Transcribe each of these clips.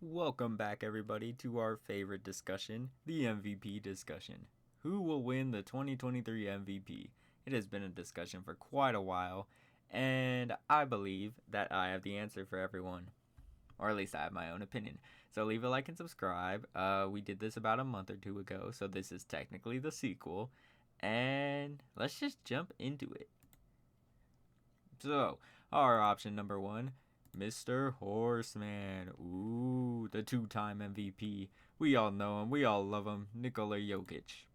Welcome back, everybody, to our favorite discussion, the MVP discussion. Who will win the 2023 MVP? It has been a discussion for quite a while, and I believe that I have the answer for everyone. Or at least I have my own opinion. So leave a like and subscribe. We did this about a month or two ago, so this is technically the sequel. And let's just jump into it. So, our option number one, Mr. Horseman. Ooh, the two-time MVP. We all know him. We all love him. Nikola Jokic.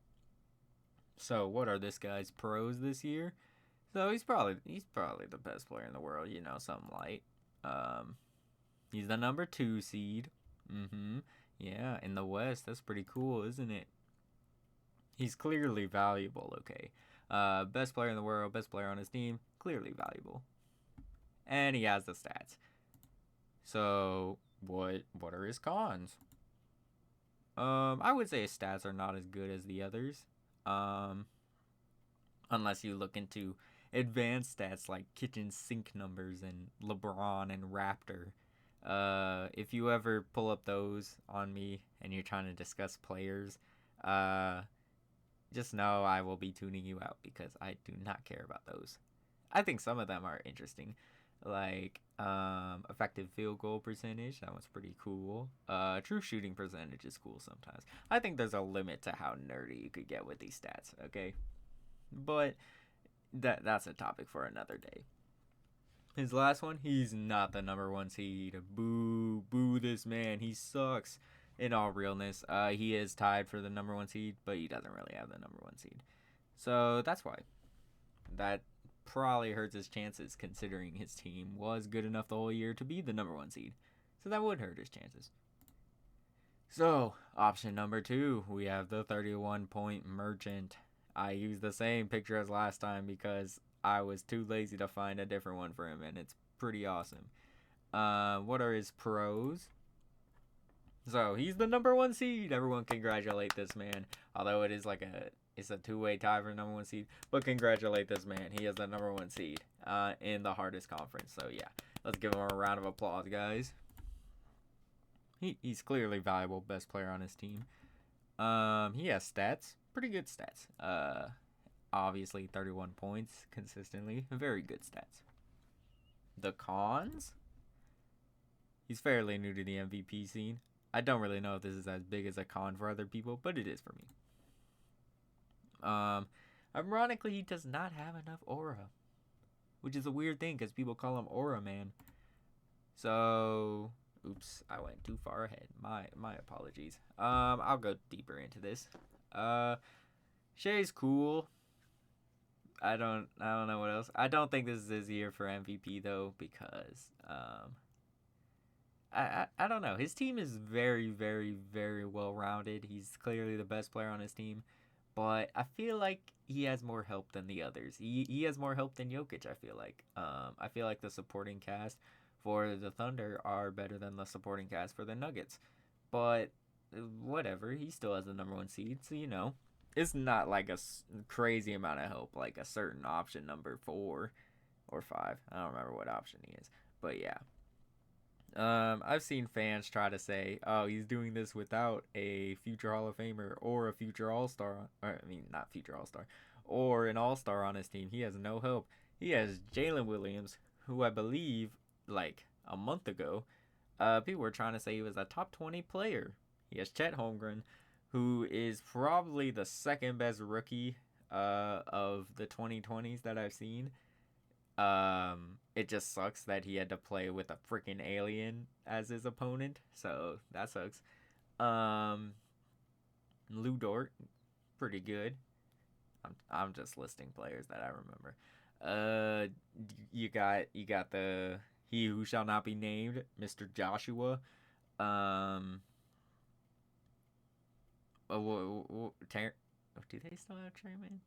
So, what are this guy's pros this year? So he's probably the best player in the world. Something light. Um, he's the number 2 seed. Yeah, in the West. That's pretty cool, isn't it? He's clearly valuable. Okay. Best player in the world. Best player on his team. Clearly valuable. And he has the stats. So what are his cons? I would say his stats are not as good as the others. Unless you look into advanced stats like kitchen sink numbers and LeBron and Raptor. If you ever pull up those on me and you're trying to discuss players, just know I will be tuning you out because I do not care about those. I think some of them are interesting, like effective field goal percentage. That one's pretty cool. True shooting percentage is cool sometimes. I think there's a limit to how nerdy you could get with these stats. Okay, but that's a topic for another day. His last one, he's not the number 1 seed. Boo this man. He sucks. In all realness, he is tied for the number 1 seed, but he doesn't really have the number 1 seed. So that's why. That probably hurts his chances considering his team was good enough the whole year to be the number 1 seed. So that would hurt his chances. So, option number 2, we have the 31-point merchant. I used the same picture as last time because I was too lazy to find a different one for him, and it's pretty awesome. What are his pros? So he's the number 1 seed. Everyone congratulate this man. Although it's a two-way tie for number 1 seed, but congratulate this man. He is the number 1 seed in the hardest conference. So yeah, let's give him a round of applause, guys. He's clearly valuable, best player on his team. He has stats, pretty good stats. Obviously 31 points consistently, very good stats. The cons? He's fairly new to the MVP scene. I don't really know if this is as big as a con for other people, but it is for me. Ironically, he does not have enough aura, which is a weird thing because people call him Aura Man. So, oops, I went too far ahead. My apologies. I'll go deeper into this. Shay's cool. I don't know what else. I don't think this is his year for MVP though because I don't know. His team is very, very, very well rounded. He's clearly the best player on his team. But I feel like he has more help than the others. He has more help than Jokic, I feel like. I feel like the supporting cast for the Thunder are better than the supporting cast for the Nuggets. But whatever. He still has the number 1 seed. So, it's not like a crazy amount of help like a certain option number 4 or 5. I don't remember what option he is. But yeah. I've seen fans try to say, "Oh, he's doing this without a future Hall of Famer or a future All-Star." Not future All-Star, or an All-Star on his team. He has no help. He has Jalen Williams, who I believe, like a month ago, people were trying to say he was a top 20 player. He has Chet Holmgren, who is probably the second best rookie of the 2020s that I've seen. It just sucks that he had to play with a freaking alien as his opponent, so that sucks. Lou Dort, pretty good. I'm just listing players that I remember. You got the he who shall not be named, Mr. Joshua. Do they still have Trey Man?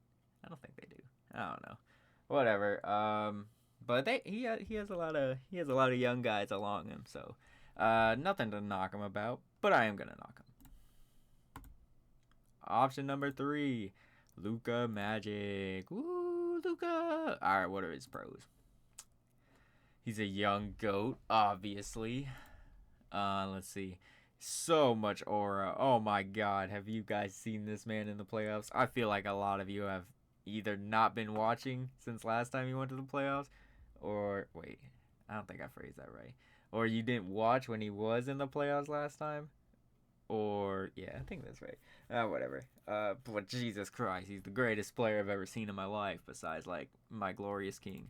I don't think they do. I don't know. Whatever. But he has a lot of young guys along him, so nothing to knock him about. But I am gonna knock him. Option number 3, Luka Magic. Woo, Luka. All right, what are his pros? He's a young goat, obviously. Let's see. So much aura. Oh my god, have you guys seen this man in the playoffs? I feel like a lot of you have either not been watching since last time he went to the playoffs, or wait, I don't think I phrased that right. Or you didn't watch when he was in the playoffs last time, or yeah, I think that's right. Whatever. But Jesus Christ, he's the greatest player I've ever seen in my life, besides like my glorious king.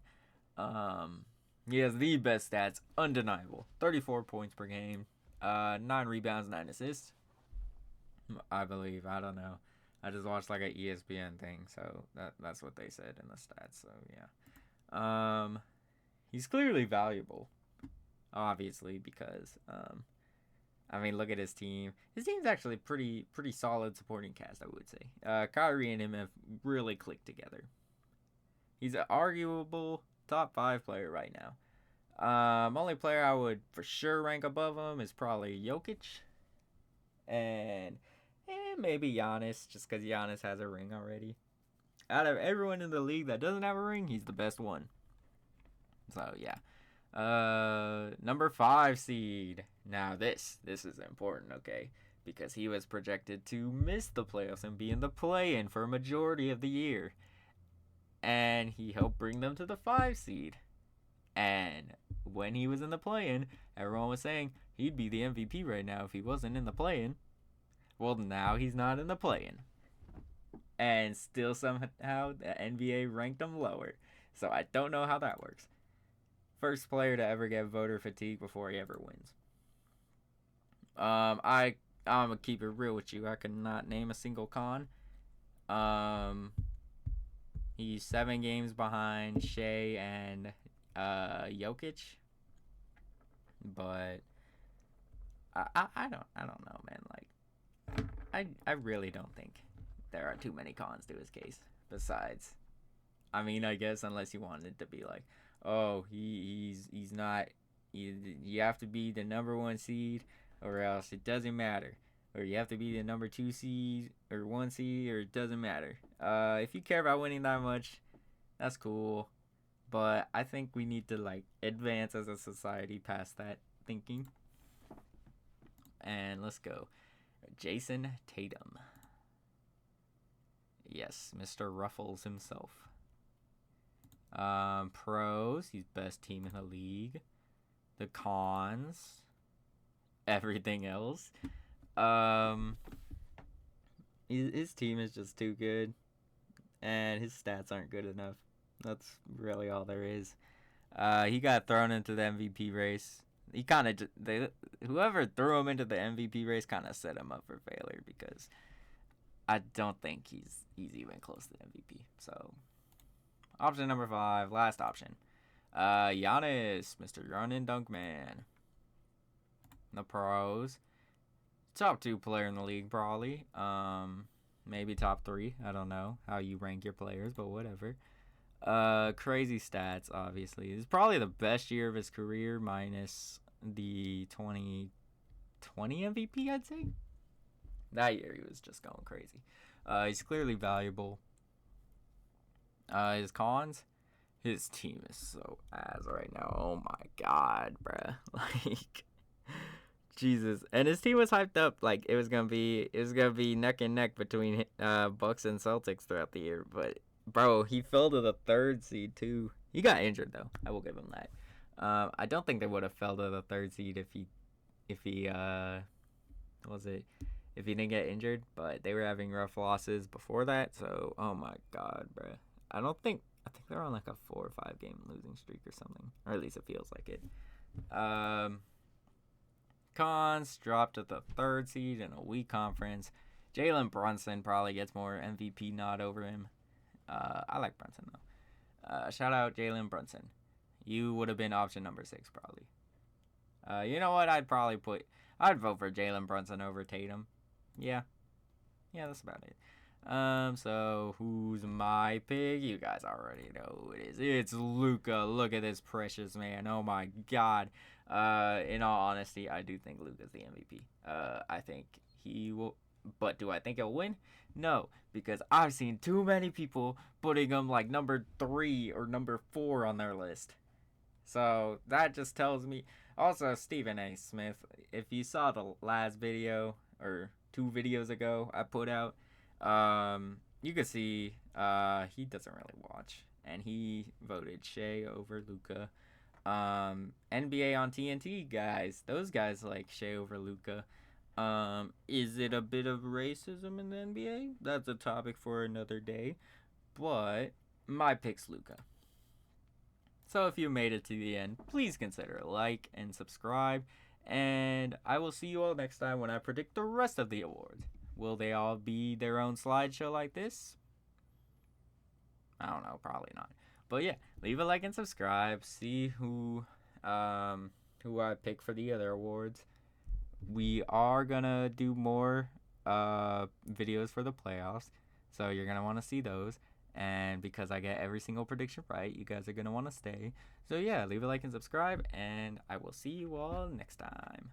Um, he has the best stats, undeniable. 34 points per game, 9 rebounds, 9 assists. I believe. I don't know. I just watched like a ESPN thing, so that's what they said in the stats. So yeah. He's clearly valuable, obviously, because I mean, look at his team. His team's actually pretty solid supporting cast, I would say. Kyrie and him have really clicked together. He's an arguable top 5 player right now. Only player I would for sure rank above him is probably Jokic, and maybe Giannis, just because Giannis has a ring already. Out of everyone in the league that doesn't have a ring, he's the best one. So yeah. Number 5 seed. Now this is important, okay? Because he was projected to miss the playoffs and be in the play-in for a majority of the year. And he helped bring them to the 5 seed. And when he was in the play-in, everyone was saying he'd be the MVP right now if he wasn't in the play-in. Well, now he's not in the play-in. And still somehow the NBA ranked him lower. So I don't know how that works. First player to ever get voter fatigue before he ever wins. I'm gonna keep it real with you. I could not name a single con. He's 7 games behind Shea and Jokic, but I don't know, man. Like, I really don't think there are too many cons to his case. Besides, I mean, I guess unless you wanted to be like, oh, he's not. You have to be the number 1 seed, or else it doesn't matter. Or you have to be the number 2 seed or 1 seed, or it doesn't matter. If you care about winning that much, that's cool. But I think we need to like advance as a society past that thinking. And let's go, Jason Tatum. Yes, Mr. Ruffles himself. Pros, he's best team in the league. The cons, everything else. His team is just too good, and his stats aren't good enough. That's really all there is. He got thrown into the MVP race. He kind of whoever threw him into the MVP race kind of set him up for failure, because I don't think he's even close to the MVP. So, option number 5, last option. Giannis, Mr. Run and Dunk Man. The pros, top 2 player in the league probably. Maybe top 3. I don't know how you rank your players, but whatever. Crazy stats, obviously. This is probably the best year of his career, minus the 2020 MVP, I'd say. That year he was just going crazy. He's clearly valuable. His cons, his team is so ass right now. Oh my god, bruh. Like, Jesus. And his team was hyped up like it was gonna be neck and neck between Bucks and Celtics throughout the year. But bro, he fell to the 3rd seed too. He got injured though. I will give him that. I don't think they would have fell to the 3rd seed if he if he didn't get injured. But they were having rough losses before that. So oh my god, bruh. I think they're on like a 4 or 5 game losing streak or something, or at least it feels like it. Cons, dropped to the 3rd seed in a weak conference. Jalen Brunson probably gets more MVP nod over him. I like Brunson though. Shout out Jalen Brunson. You would have been option number 6 probably. You know what? I'd vote for Jalen Brunson over Tatum. Yeah, that's about it. So who's my pick? You guys already know who it is. It's Luka. Look at this precious man. Oh my god. In all honesty, I do think Luka's the MVP. I think he will, but do I think he'll win? No, because I've seen too many people putting him like number 3 or number 4 on their list. So that just tells me, Also, Stephen A. Smith, if you saw the last video or 2 videos ago I put out, you could see he doesn't really watch, and he voted Shea over Luca. NBA on TNT guys, those guys like Shea over Luca. Is it a bit of racism in the NBA? That's a topic for another day. But my pick's Luca. So if you made it to the end, please consider a like and subscribe. And I will see you all next time when I predict the rest of the awards. Will they all be their own slideshow like this? I don't know, probably not. But yeah, leave a like and subscribe. See who I pick for the other awards. We are gonna do more videos for the playoffs, so you're gonna want to see those. And because I get every single prediction right, you guys are gonna want to stay. So yeah, leave a like and subscribe, and I will see you all next time.